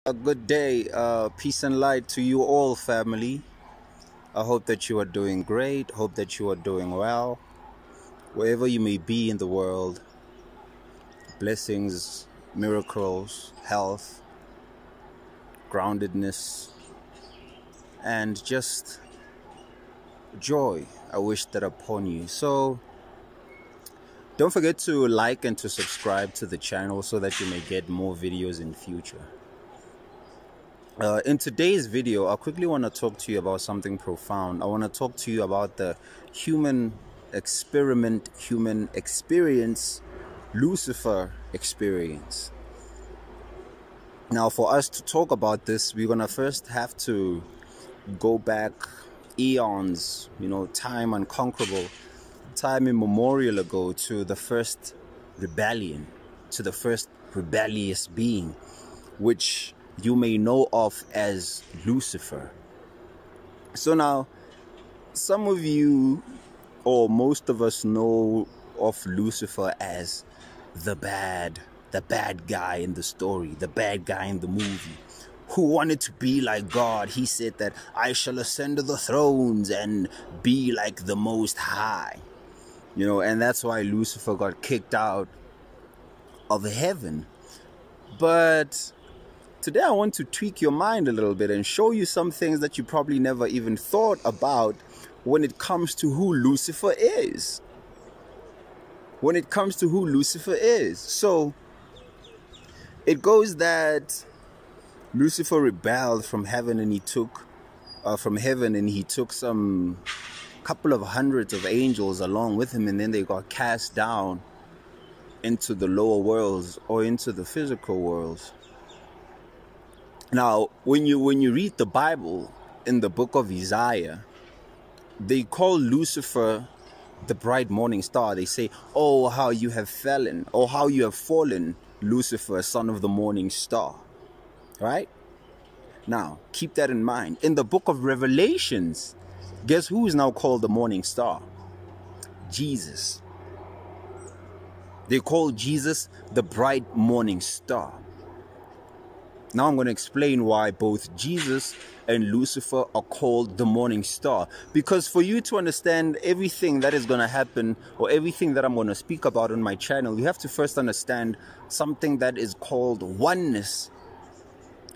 A good day, peace and light to you all, family. I hope that you are doing great. Hope that you are doing well. Wherever you may be in the world, blessings, miracles, health, groundedness, and just joy. I wish that upon you. So, don't forget to like and to subscribe to the channel so that you may get more videos in future. In today's video, I quickly want to talk to you about something profound. I want to talk to you about the human experiment, human experience, Lucifer experience. Now, for us to talk about this, we're going to first have to go back eons, time unconquerable, time immemorial ago, to the first rebellion, to the first rebellious being, which you may know of as Lucifer. So now, some of you, or most of us, know of Lucifer as the bad guy in the story, the bad guy in the movie, who wanted to be like God. He said that I shall ascend to the thrones and be like the Most High. And that's why Lucifer got kicked out of heaven. But today I want to tweak your mind a little bit and show you some things that you probably never even thought about when it comes to who Lucifer is. So, it goes that Lucifer rebelled from heaven, and he took some couple of hundreds of angels along with him, and then they got cast down into the lower worlds, or into the physical worlds. Now, when you read the Bible in the book of Isaiah, they call Lucifer the bright morning star. They say, "Oh, how you have fallen, or how you have fallen, Lucifer, son of the morning star." Right? Now, keep that in mind. In the book of Revelations, guess who is now called the morning star? Jesus. They call Jesus the bright morning star. Now I'm going to explain why both Jesus and Lucifer are called the morning star. Because for you to understand everything that is going to happen, or everything that I'm going to speak about on my channel, you have to first understand something that is called oneness.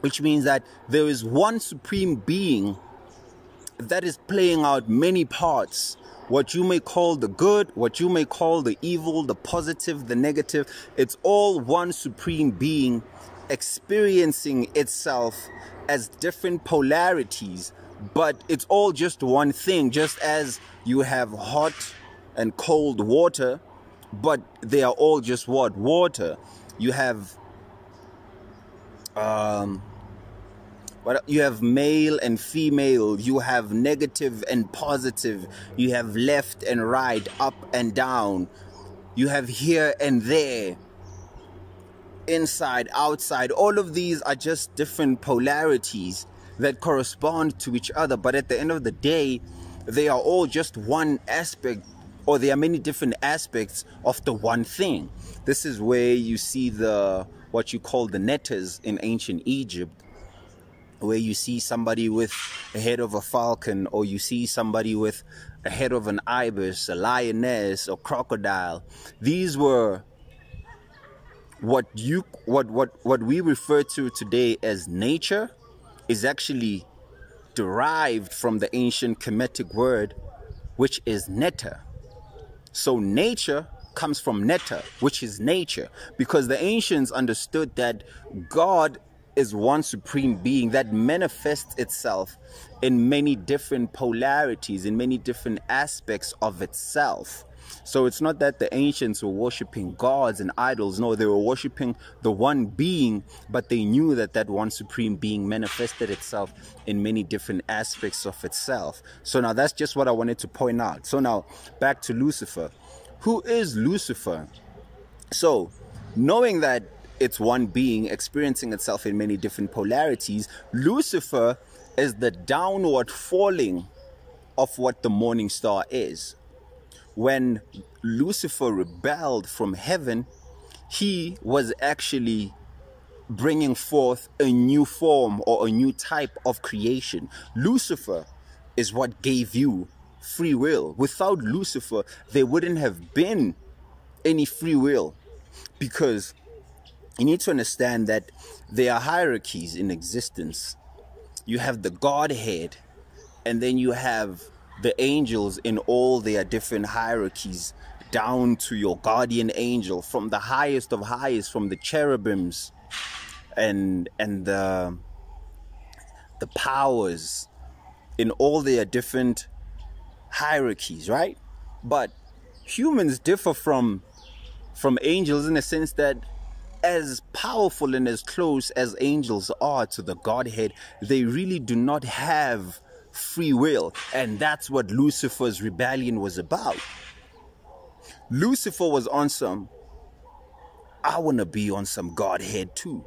Which means that there is one supreme being that is playing out many parts. What you may call the good, what you may call the evil, the positive, the negative. It's all one supreme being experiencing itself as different polarities, but it's all just one thing. Just as you have hot and cold water, but they are all just what? Water. You have you have male and female, you have negative and positive, you have left and right, up and down, you have here and there, inside, outside. All of these are just different polarities that correspond to each other, but at the end of the day, they are all just one aspect, or there are many different aspects of the one thing. This is where you see what you call the netters in ancient Egypt, where you see somebody with a head of a falcon, or you see somebody with a head of an ibis, a lioness, or crocodile. These were what we refer to today as nature, is actually derived from the ancient Kemetic word, which is netta. So nature comes from netta, which is nature, because the ancients understood that God is one supreme being that manifests itself in many different polarities, in many different aspects of itself. So it's not that the ancients were worshipping gods and idols. No, they were worshipping the one being, but they knew that that one supreme being manifested itself in many different aspects of itself. So now that's just what I wanted to point out. So now back to Lucifer. Who is Lucifer? So knowing that it's one being experiencing itself in many different polarities, Lucifer is the downward falling of what the morning star is. When Lucifer rebelled from heaven, he was actually bringing forth a new form or a new type of creation. Lucifer is what gave you free will. Without Lucifer, there wouldn't have been any free will, because you need to understand that there are hierarchies in existence. You have the Godhead, and then you have the angels in all their different hierarchies, down to your guardian angel, from the highest of highest, from the cherubims and the powers, in all their different hierarchies, right? But humans differ from angels in the sense that, as powerful and as close as angels are to the Godhead, they really do not have free will. And that's what Lucifer's rebellion was about. Lucifer was on some, I want to be on some Godhead too.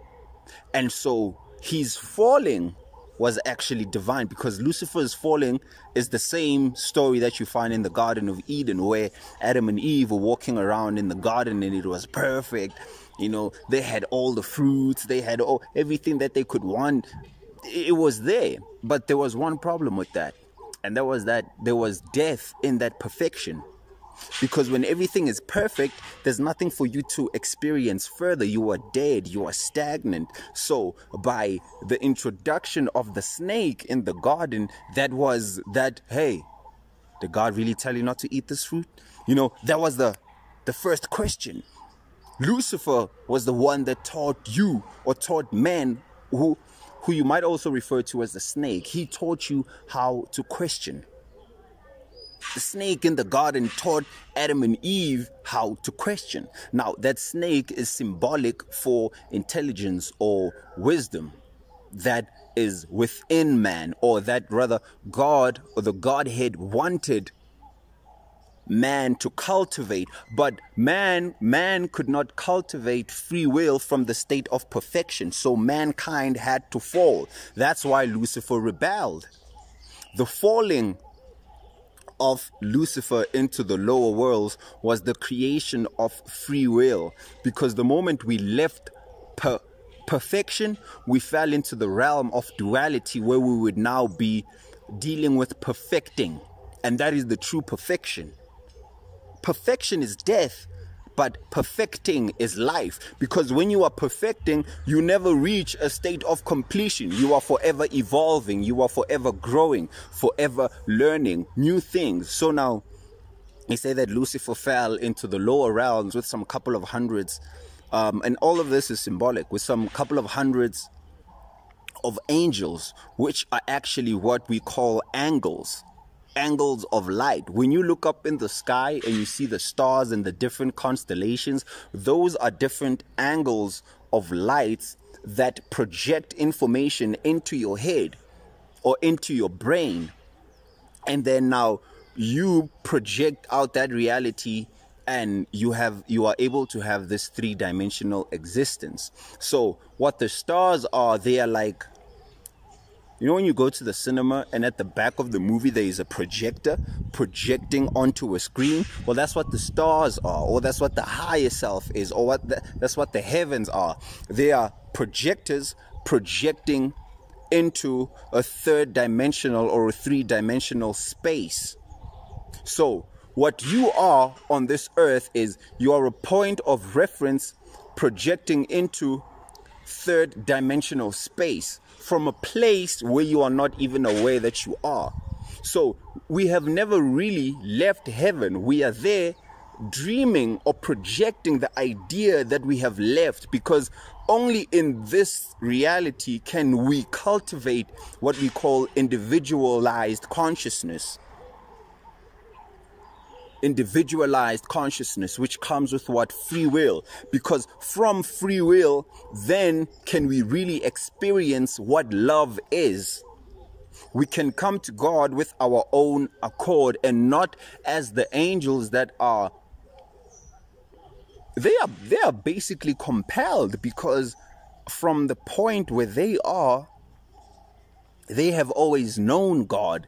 And so his falling was actually divine, because Lucifer's falling is the same story that you find in the Garden of Eden, where Adam and Eve were walking around in the garden and it was perfect. You know, they had all the fruits, they had everything that they could want. It was there. But there was one problem with that, and that was that there was death in that perfection. Because when everything is perfect, there's nothing for you to experience further. You are dead, you are stagnant. So by the introduction of the snake in the garden, that was that, hey, did God really tell you not to eat this fruit? You know, that was the first question. Lucifer was the one that taught you, or taught man, who you might also refer to as the snake. He taught you how to question. The snake in the garden taught Adam and Eve how to question. Now, that snake is symbolic for intelligence or wisdom that is within man, or that rather God or the Godhead wanted man to cultivate. But man could not cultivate free will from the state of perfection. So mankind had to fall. That's why Lucifer rebelled. The falling of Lucifer into the lower worlds was the creation of free will, because the moment we left perfection, we fell into the realm of duality, where we would now be dealing with perfecting, and that is the true perfection. Perfection is death, but perfecting is life, because when you are perfecting, you never reach a state of completion. You are forever evolving, you are forever growing, forever learning new things. So now, they say that Lucifer fell into the lower realms with some couple of hundreds, and all of this is symbolic, with some couple of hundreds of angels, which are actually what we call angles of light. When you look up in the sky and you see the stars and the different constellations, those are different angles of lights that project information into your head or into your brain. And then now you project out that reality, and you are able to have this three-dimensional existence. So what the stars are, they are like, you know, when you go to the cinema and at the back of the movie there is a projector projecting onto a screen? Well, that's what the stars are, or that's what the higher self is, or that's what the heavens are. They are projectors projecting into a third-dimensional or a three-dimensional space. So what you are on this earth is, you are a point of reference projecting into third-dimensional space, from a place where you are not even aware that you are. So we have never really left heaven. We are there dreaming or projecting the idea that we have left, because only in this reality can we cultivate what we call individualized consciousness. Individualized consciousness, which comes with what? Free will. Because from free will, then can we really experience what love is. We can come to God with our own accord, and not as the angels that are. They are basically compelled, because from the point where they are, they have always known God,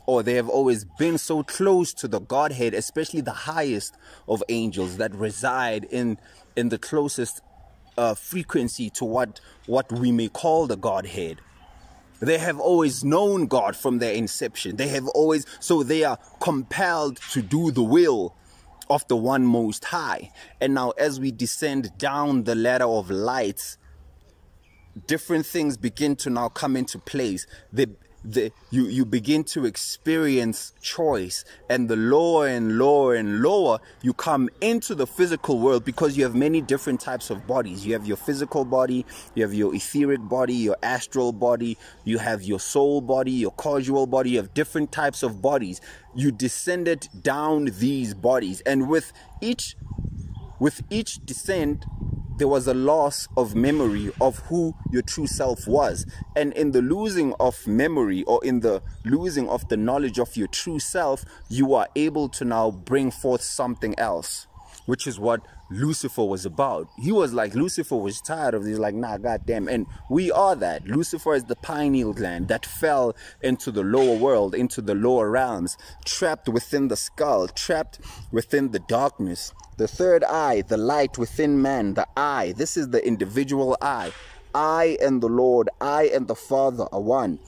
or they have always been so close to the Godhead, especially the highest of angels that reside in the closest frequency to what we may call the Godhead. They have always known God from their inception. So they are compelled to do the will of the one Most High. And now as we descend down the ladder of lights, different things begin to now come into place. You begin to experience choice, and the lower and lower and lower you come into the physical world, because you have many different types of bodies. You have your physical body, you have your etheric body, your astral body, you have your soul body, your causal body. You have different types of bodies. You descended down these bodies, and with each descent there was a loss of memory of who your true self was. And in the losing of memory, or in the losing of the knowledge of your true self, you are able to now bring forth something else, which is what Lucifer was about. Lucifer was tired of this, like, nah, goddamn. And we are that. Lucifer is the pineal gland that fell into the lower world, into the lower realms, trapped within the skull, trapped within the darkness. The third eye, the light within man, the eye. This is the individual eye. I and the Lord, I and the Father are one.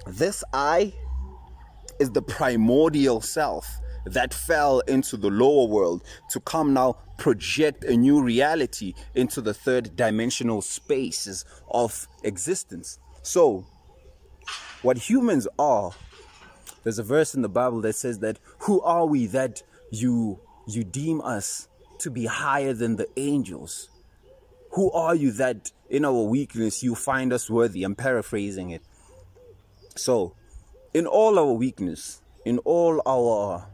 This I is the primordial self that fell into the lower world to come now project a new reality into the third dimensional spaces of existence. So what humans are, there's a verse in the Bible that says that, who are we that you deem us to be higher than the angels? Who are you that in our weakness you find us worthy? I'm paraphrasing it. So in all our weakness, in all our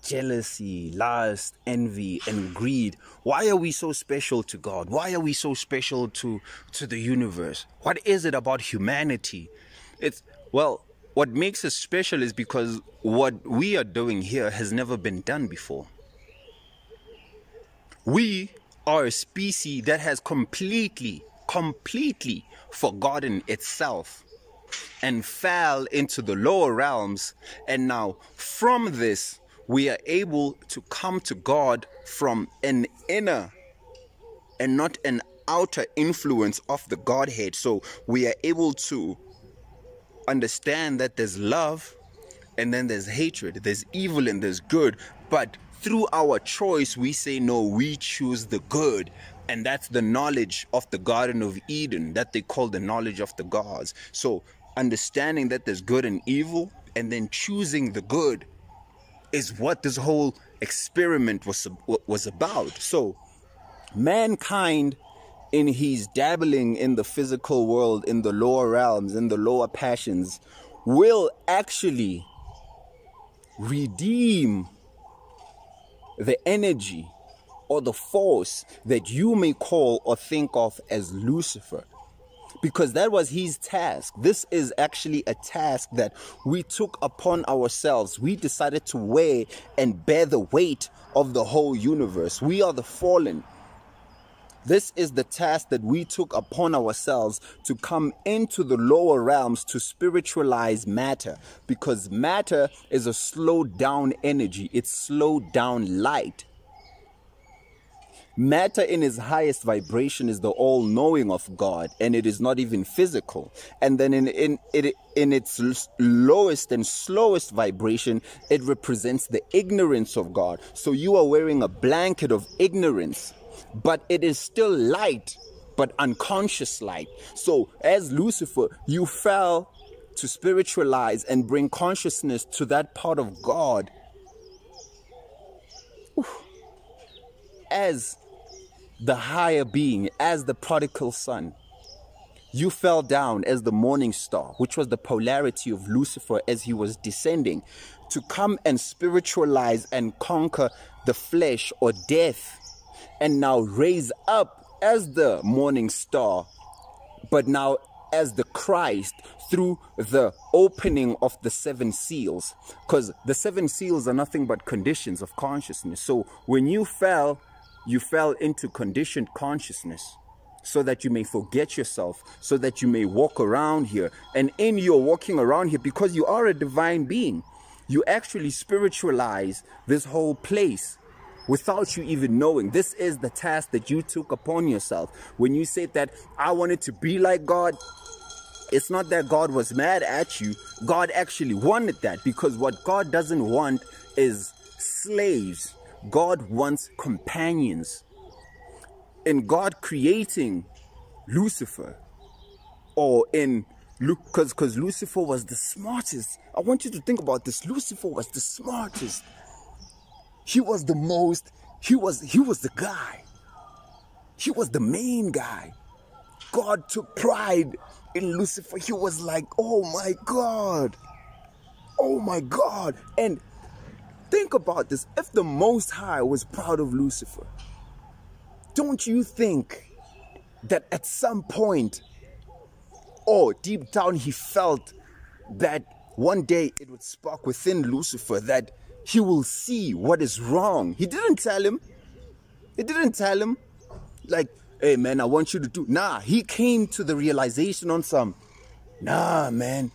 jealousy, lust, envy, and greed, why are we so special to God? Why are we so special to the universe? What is it about humanity? What makes us special is because what we are doing here has never been done before. We are a species that has completely forgotten itself and fell into the lower realms. And now from this, we are able to come to God from an inner and not an outer influence of the Godhead. So we are able to understand that there's love, and then there's hatred, there's evil, and there's good. But through our choice, we say, no, we choose the good. And that's the knowledge of the Garden of Eden that they call the knowledge of the gods. So understanding that there's good and evil, and then choosing the good, is what this whole experiment was about. So mankind, in his dabbling in the physical world, in the lower realms, in the lower passions, will actually redeem the energy or the force that you may call or think of as Lucifer. Because that was his task. This is actually a task that we took upon ourselves. We decided to wear and bear the weight of the whole universe. We are the fallen. This is the task that we took upon ourselves, to come into the lower realms to spiritualize matter. Because matter is a slowed down energy. It's slowed down light. Matter in its highest vibration is the all-knowing of God, and it is not even physical. And then in its lowest and slowest vibration, it represents the ignorance of God. So you are wearing a blanket of ignorance, but it is still light, but unconscious light. So as Lucifer, you fell to spiritualize and bring consciousness to that part of God as the higher being, as the prodigal son. You fell down as the morning star, which was the polarity of Lucifer as he was descending, to come and spiritualize and conquer the flesh or death, and now raise up as the morning star, but now as the Christ, through the opening of the 7 seals. Because the 7 seals are nothing but conditions of consciousness. So when you fell into conditioned consciousness, so that you may forget yourself, so that you may walk around here. And in your walking around here, because you are a divine being, you actually spiritualize this whole place. without you even knowing. This is the task that you took upon yourself. When you said that I wanted to be like God, it's not that God was mad at you. God actually wanted that, because what God doesn't want is slaves. God wants companions. In God creating Lucifer, or in because Lucifer was the smartest. I want you to think about this. Lucifer was the smartest. He was the most, he was the guy. He was the main guy. God took pride in Lucifer. He was like, oh my God. Oh my God. And think about this. If the Most High was proud of Lucifer, don't you think that at some point, or deep down, he felt that one day it would spark within Lucifer that he will see what is wrong? He didn't tell him. He didn't tell him, like, hey man, I want you to do. Nah, he came to the realization on some, nah man,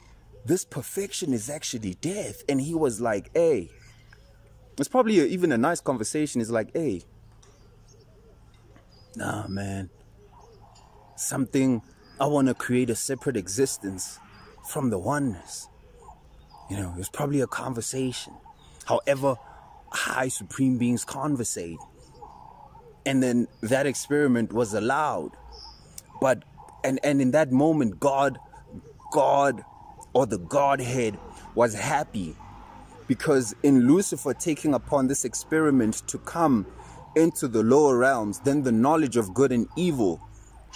this perfection is actually death. And he was like, hey, it's probably even a nice conversation. It's like, hey, nah man, I want to create a separate existence from the oneness. You know, it's probably a conversation. However, high supreme beings conversate. And then that experiment was allowed. But, and in that moment, God, or the Godhead was happy, because in Lucifer taking upon this experiment to come into the lower realms, then the knowledge of good and evil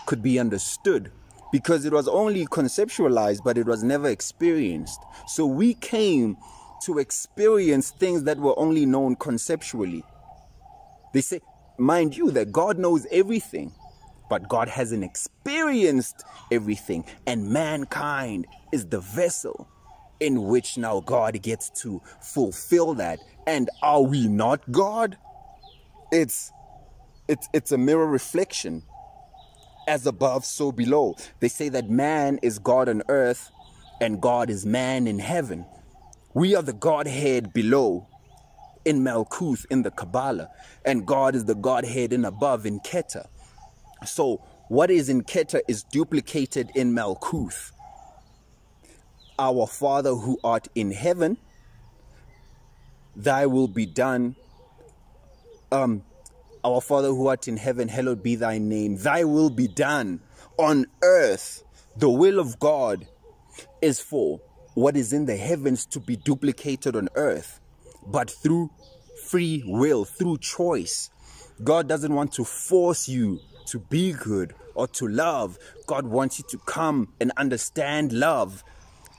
could be understood, because it was only conceptualized, but it was never experienced. So we came to experience things that were only known conceptually. They say, mind you, that God knows everything, but God hasn't experienced everything. And mankind is the vessel in which now God gets to fulfill that. And are we not God? It's a mirror reflection. As above, so below. They say that man is God on earth and God is man in heaven. We are the Godhead below in Malkuth in the Kabbalah, and God is the Godhead in above in Keter. So what is in Keter is duplicated in Malkuth. Our Father who art in heaven, thy will be done. Our Father who art in heaven, hallowed be thy name. Thy will be done on earth. The will of God is for what is in the heavens to be duplicated on earth, but through free will, through choice. God doesn't want to force you to be good or to love. God wants you to come and understand love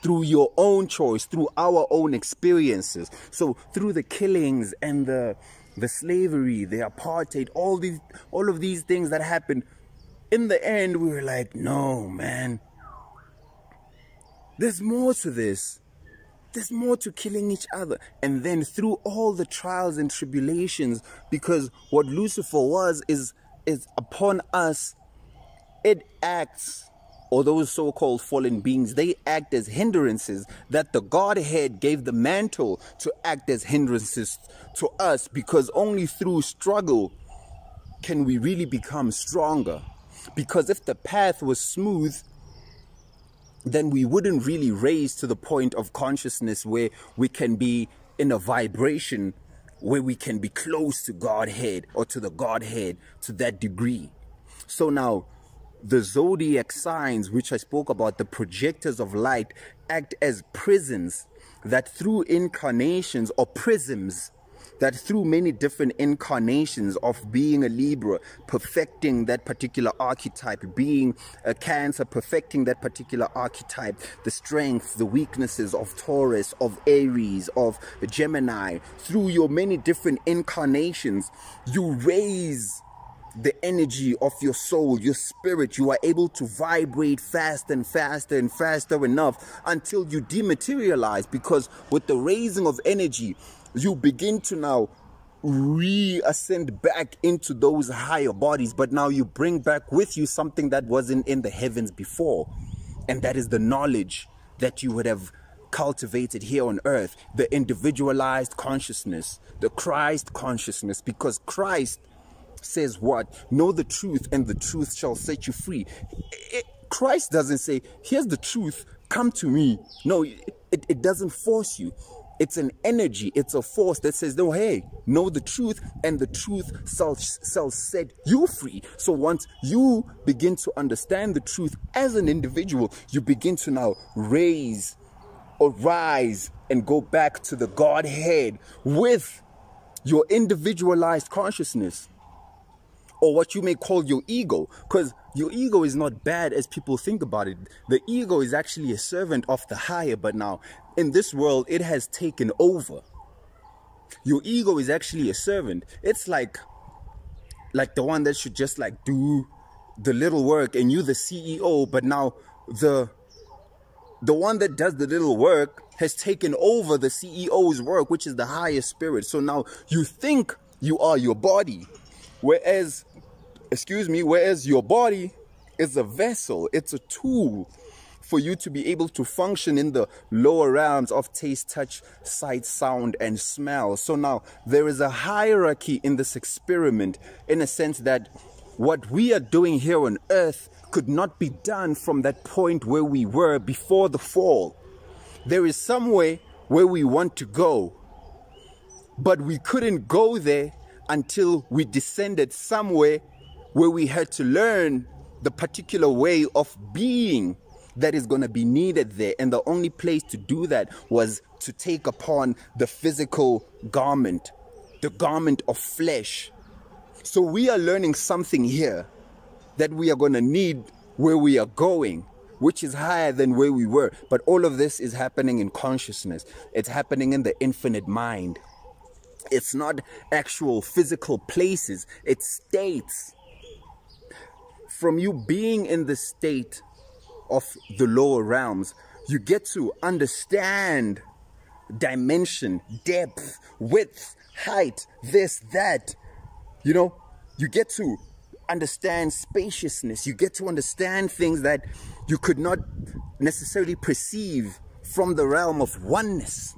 through your own choice, through our own experiences. So through the killings and the slavery, the apartheid, all of these things that happened, in the end we were like, no man, there's more to this. There's more to killing each other. And then through all the trials and tribulations, because what Lucifer was is upon us, it acts, or those so-called fallen beings, they act as hindrances that the Godhead gave the mantle to act as hindrances to us, because only through struggle can we really become stronger. Because if the path was smooth, then we wouldn't really raise to the point of consciousness where we can be in a vibration where we can be close to Godhead, or to the Godhead to that degree. So now, the zodiac signs, which I spoke about, the projectors of light, act as prisons that through incarnations, or prisms, that through many different incarnations of being a Libra, perfecting that particular archetype, being a Cancer, perfecting that particular archetype, the strengths, the weaknesses of Taurus, of Aries, of Gemini, through your many different incarnations, you raise the energy of your soul, your spirit. You are able to vibrate fast and faster and faster enough until you dematerialize, because with the raising of energy, you begin to now reascend back into those higher bodies, but now you bring back with you something that wasn't in the heavens before, and that is the knowledge that you would have cultivated here on earth, the individualized consciousness, the Christ consciousness, because Christ says what? Know the truth and the truth shall set you free. Christ doesn't say, here's the truth, come to me. No, it doesn't force you. It's an energy, it's a force that says, no, hey, know the truth and the truth shall set you free. So once you begin to understand the truth as an individual, you begin to now rise and go back to the Godhead with your individualized consciousness, or what you may call your ego, because your ego is not bad as people think about it. The ego is actually a servant of the higher, but now in this world it has taken over. Your ego is actually a servant. It's like the one that should just like do the little work, and you the CEO, but now the one that does the little work has taken over the CEO's work, which is the higher spirit. So now you think you are your body, whereas your body is a vessel, it's a tool for you to be able to function in the lower realms of taste, touch, sight, sound, and smell. So now there is a hierarchy in this experiment, in a sense that what we are doing here on earth could not be done from that point where we were before the fall. There is somewhere where we want to go, but we couldn't go there until we descended somewhere where we had to learn the particular way of being that is going to be needed there. And the only place to do that was to take upon the physical garment, the garment of flesh. So we are learning something here that we are going to need where we are going, which is higher than where we were. But all of this is happening in consciousness. It's happening in the infinite mind. It's not actual physical places, it's states. From you being in the state of the lower realms, you get to understand dimension, depth, width, height, this, that. You know, you get to understand spaciousness. You get to understand things that you could not necessarily perceive from the realm of oneness.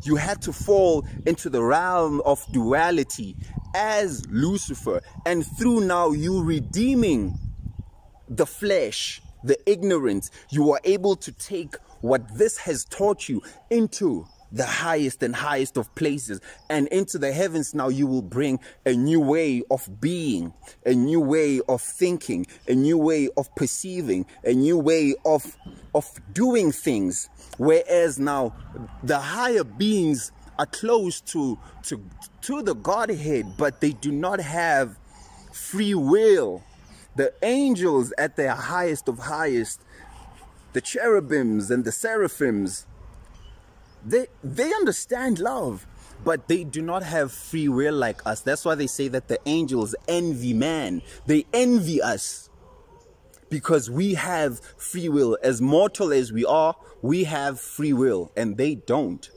You had to fall into the realm of duality as Lucifer, and through now you redeeming the flesh, the ignorance, you are able to take what this has taught you into the highest and highest of places, and into the heavens. Now you will bring a new way of being, a new way of thinking, a new way of perceiving, a new way of doing things. Whereas now the higher beings are close to the Godhead, but they do not have free will. The angels at their highest of highest, the cherubims and the seraphims, they understand love, but they do not have free will like us. That's why they say that the angels envy man. They envy us because we have free will. As mortal as we are, we have free will, and they don't.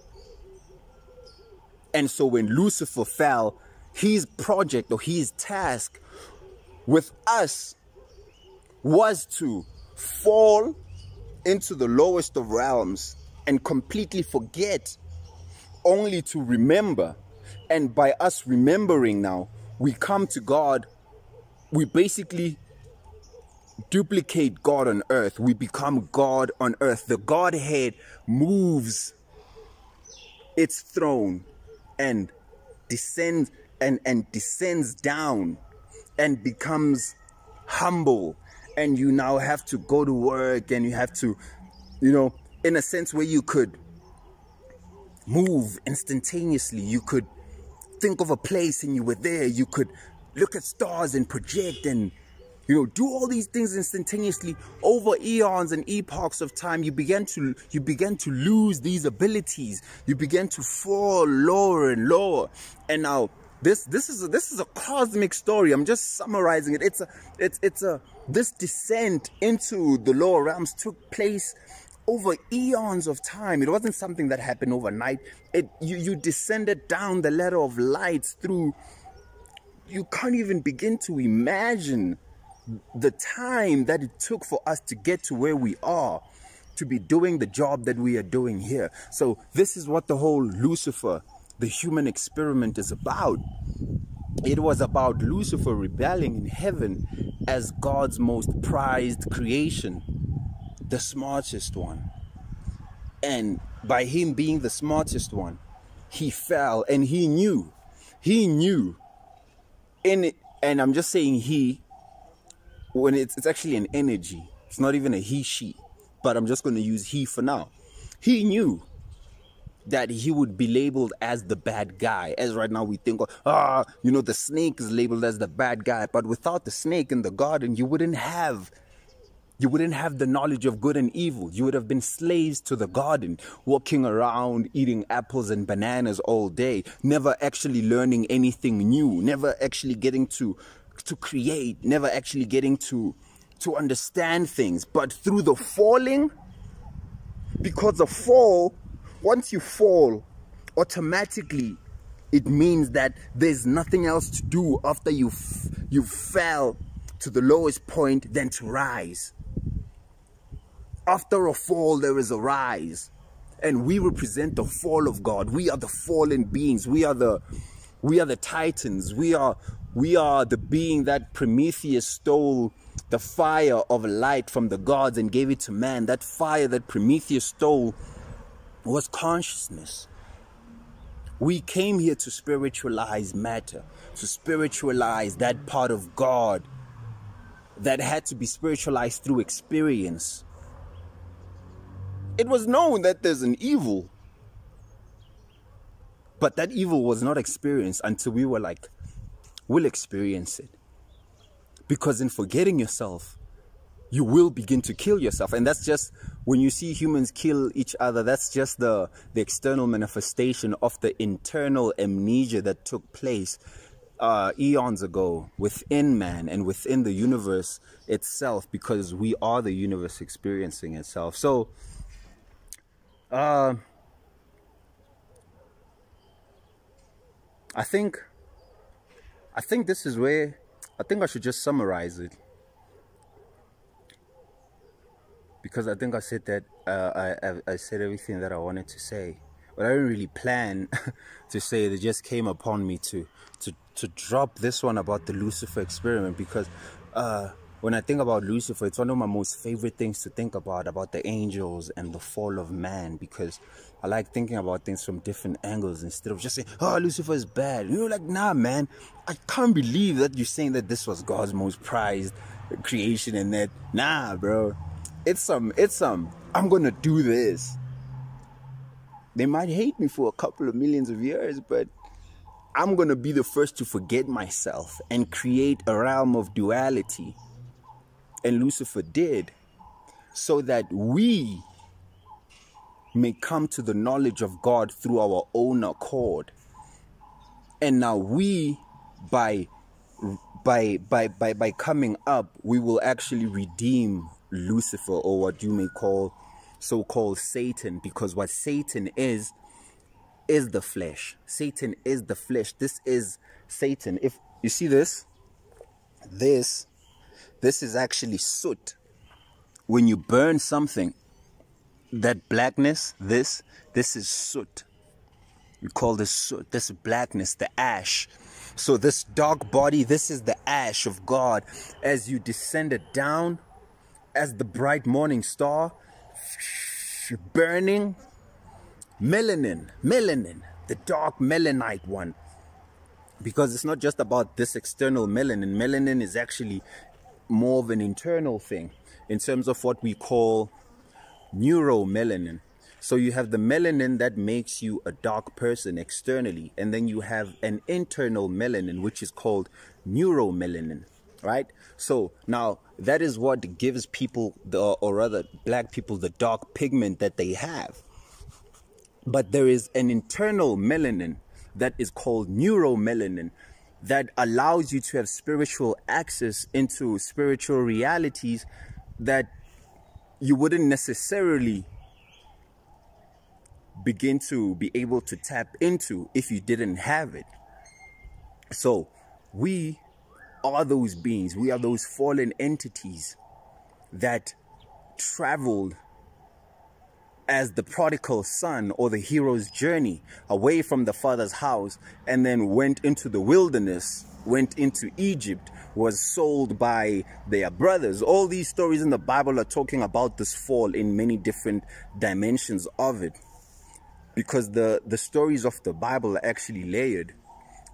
And so when Lucifer fell, his project or his task with us was to fall into the lowest of realms and completely forget, only to remember. And by us remembering now, we come to God. We basically duplicate God on earth. We become God on earth. The Godhead moves its throne and descends descends down and becomes humble. And you now have to go to work, and you have to, you know, in a sense where you could move instantaneously. You could think of a place and you were there. You could look at stars and project and, you know, do all these things instantaneously. Over eons and epochs of time, you began to lose these abilities. You began to fall lower and lower. And now this is a cosmic story. I'm just summarizing it. This descent into the lower realms took place over eons of time. It wasn't something that happened overnight. You descended down the ladder of lights through. You can't even begin to imagine the time that it took for us to get to where we are. to be doing the job that we are doing here. So this is what the whole Lucifer, the human experiment, is about. It was about Lucifer rebelling in heaven as God's most prized creation, the smartest one. And by him being the smartest one, he fell, and he knew in it. And I'm just saying he, when it's actually an energy. It's not even a he, she, but I'm just going to use he for now. He knew that he would be labeled as the bad guy. As right now we think, the snake is labeled as the bad guy. But without the snake in the garden, you wouldn't have the knowledge of good and evil. You would have been slaves to the garden, walking around eating apples and bananas all day, never actually learning anything new, never actually getting to create, never actually getting to understand things. But through the falling, because the fall, once you fall, automatically it means that there's nothing else to do after you fell to the lowest point than to rise. After a fall, there is a rise. And we represent the fall of God. We are the fallen beings. We are the titans. We are the being that Prometheus stole the fire of light from the gods and gave it to man. That fire that Prometheus stole was consciousness. We came here to spiritualize matter, to spiritualize that part of God that had to be spiritualized through experience. It was known that there's an evil, but that evil was not experienced until we were like, we'll experience it. Because in forgetting yourself, you will begin to kill yourself. And that's just, when you see humans kill each other, that's just the external manifestation of the internal amnesia that took place eons ago within man and within the universe itself, because we are the universe experiencing itself. So I think this is where I think I should just summarize it, because I think I said that I said everything that I wanted to say, but I didn't really plan to say it. It just came upon me to drop this one about the Lucifer experiment, because when I think about Lucifer, it's one of my most favorite things to think about the angels and the fall of man, because I like thinking about things from different angles instead of just saying, oh, Lucifer is bad. You're like, nah, man, I can't believe that you're saying that this was God's most prized creation and that, nah, bro, it's some, I'm going to do this. They might hate me for a couple of millions of years, but I'm going to be the first to forget myself and create a realm of duality. And Lucifer did, so that we may come to the knowledge of God through our own accord. And now we, by coming up, we will actually redeem Lucifer, or what you may call so-called Satan, because what Satan is the flesh. Satan is the flesh. This is Satan. If you see this is actually soot. When you burn something, that blackness, this is soot. We call this soot, this blackness, the ash. So this dark body, this is the ash of God as you descended down as the bright morning star, burning melanin, the dark melanite one. Because it's not just about this external melanin. Melanin is actually more of an internal thing in terms of what we call neuromelanin. So you have the melanin that makes you a dark person externally, and then you have an internal melanin which is called neuromelanin, right? So now that is what gives people, or rather black people, the dark pigment that they have. But there is an internal melanin that is called neuromelanin that allows you to have spiritual access into spiritual realities that you wouldn't necessarily begin to be able to tap into if you didn't have it. So we are those beings. We are those fallen entities that traveled as the prodigal son, or the hero's journey away from the father's house, and then went into the wilderness, went into Egypt, was sold by their brothers. All these stories in the Bible are talking about this fall in many different dimensions of it, because the stories of the Bible are actually layered.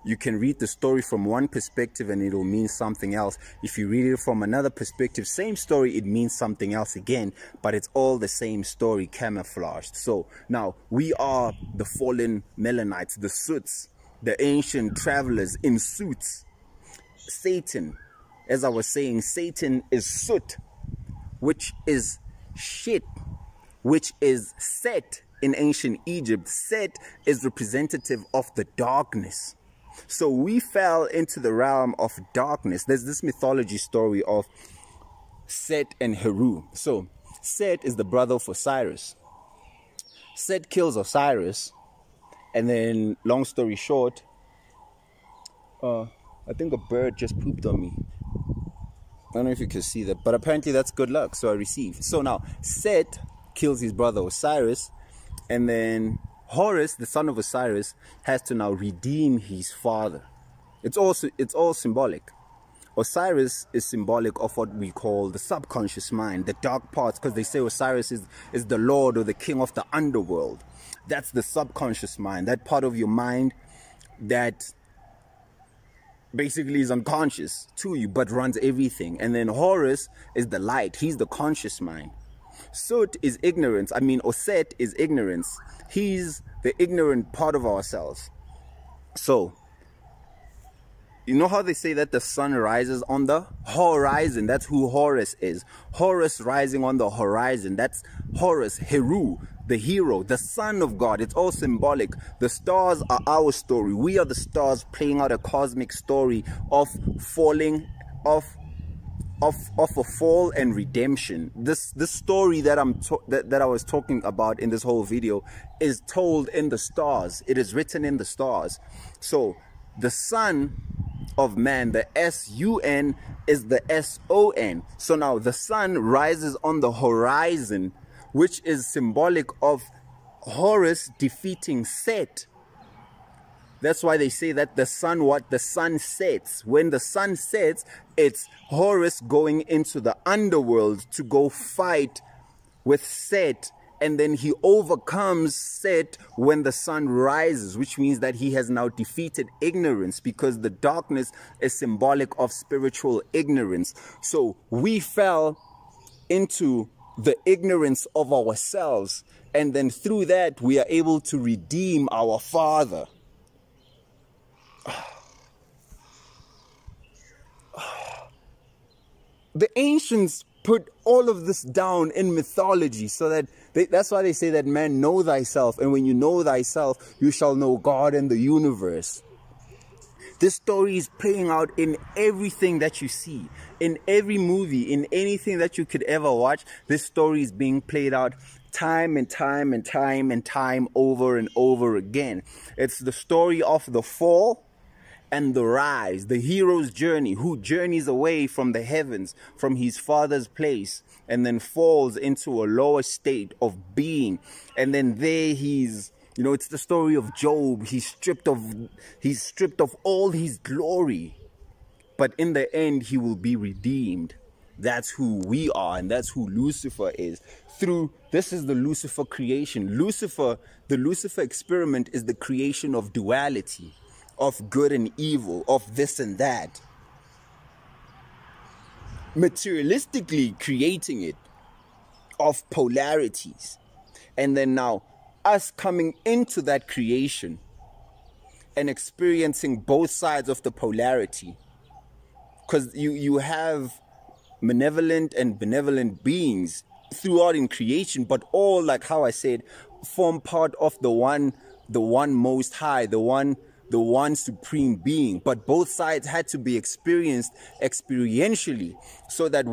You can read the story from one perspective and it'll mean something else. If you read it from another perspective, same story, it means something else again, but it's all the same story camouflaged. So now we are the fallen Melanites, the Suits, the ancient travelers in suits. Satan, as I was saying, Satan is Soot, which is shit, which is Set in ancient Egypt. Set is representative of the darkness. So we fell into the realm of darkness. There's this mythology story of Set and Heru. So Set is the brother of Osiris. Set kills Osiris, and then, long story short, I think a bird just pooped on me. I don't know if you can see that, but apparently that's good luck, so I receive. So now Set kills his brother Osiris, and then Horus, the son of Osiris, has to now redeem his father. It's all symbolic. Osiris is symbolic of what we call the subconscious mind, the dark parts, because they say Osiris is the lord or the king of the underworld. That's the subconscious mind, that part of your mind that basically is unconscious to you but runs everything. And then Horus is the light, he's the conscious mind. Sut is ignorance. Or Set is ignorance. He's the ignorant part of ourselves. So, you know how they say that the sun rises on the horizon? That's who Horus is. Horus rising on the horizon. That's Horus, Heru, the hero, the son of God. It's all symbolic. The stars are our story. We are the stars playing out a cosmic story of falling, of a fall and redemption. This story that I was talking about in this whole video is told in the stars. It is written in the stars. So the Son of Man, the S-U-N, is the S-O-N. So now the sun rises on the horizon, which is symbolic of Horus defeating Set. That's why they say that the sun sets. When the sun sets, it's Horus going into the underworld to go fight with Set, and then he overcomes Set when the sun rises, which means that he has now defeated ignorance, because the darkness is symbolic of spiritual ignorance. So we fell into the ignorance of ourselves, and then through that we are able to redeem our father. The ancients put all of this down in mythology, so that that's why they say that, man, know thyself, and when you know thyself, you shall know God and the universe. This story is playing out in everything that you see, in every movie, in anything that you could ever watch. This story is being played out time and time and time and time over and over again. It's the story of the fall and the rise, the hero's journey, who journeys away from the heavens, from his father's place, and then falls into a lower state of being. And then there he's, it's the story of Job. He's stripped of all his glory, but in the end he will be redeemed. That's who we are, and that's who Lucifer is. This is the Lucifer creation. The Lucifer experiment is the creation of duality, of good and evil, of this and that. Materialistically creating it, of polarities. And then now, us coming into that creation and experiencing both sides of the polarity. Because you have malevolent and benevolent beings throughout in creation, but all, like how I said, form part of the one most high, the one supreme being. But both sides had to be experienced experientially, so that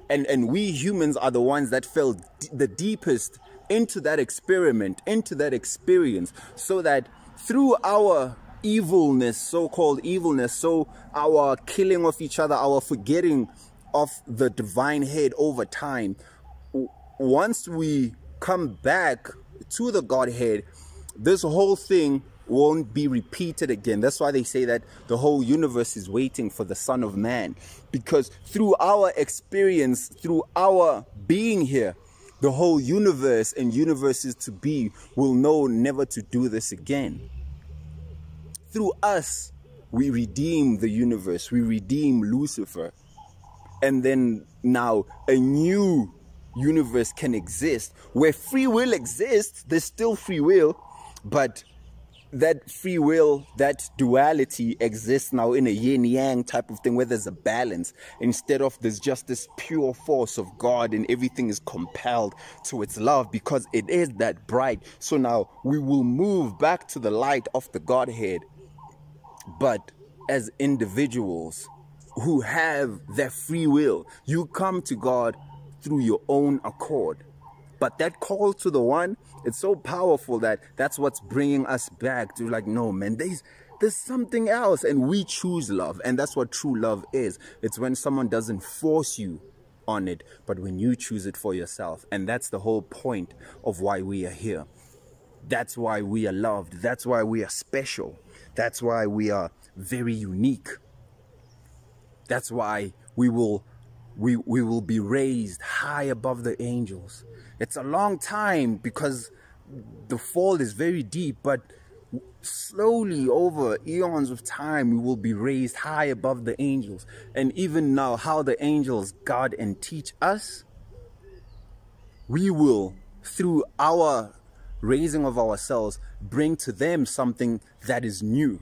and we humans are the ones that fell the deepest into that experiment, into that experience, so that through our evilness, so-called evilness, so our killing of each other, our forgetting of the divine head over time, once we come back to the Godhead, this whole thing won't be repeated again. That's why they say that the whole universe is waiting for the Son of Man, because through our experience, through our being here, the whole universe and universes to be will know never to do this again. Through us, we redeem the universe, we redeem Lucifer, and then now a new universe can exist where free will exists. There's still free will, but that free will, that duality exists now in a yin-yang type of thing where there's a balance, instead of there's just this pure force of God and everything is compelled to its love because it is that bright. So now we will move back to the light of the Godhead, but as individuals who have their free will. You come to God through your own accord. But that call to the one, it's so powerful that that's what's bringing us back to like, no, man, there's something else. And we choose love. And that's what true love is. It's when someone doesn't force you on it, but when you choose it for yourself. And that's the whole point of why we are here. That's why we are loved. That's why we are special. That's why we are very unique. That's why we will be raised high above the angels. It's a long time because the fall is very deep, but slowly over eons of time, we will be raised high above the angels. And even now, how the angels guard and teach us, we will, through our raising of ourselves, bring to them something that is new.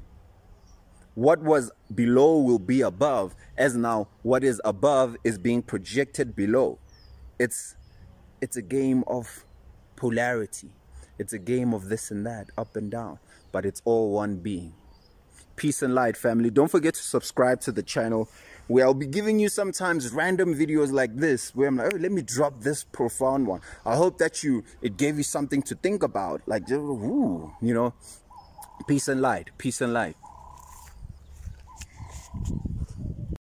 What was below will be above, as now what is above is being projected below. It's a game of polarity. It's a game of this and that, up and down, but it's all one being. Peace and light, family. Don't forget to subscribe to the channel, where I'll be giving you sometimes random videos like this, where I'm like, oh, let me drop this profound one. I hope that it gave you something to think about, like, ooh, you know. Peace and light. Peace and light.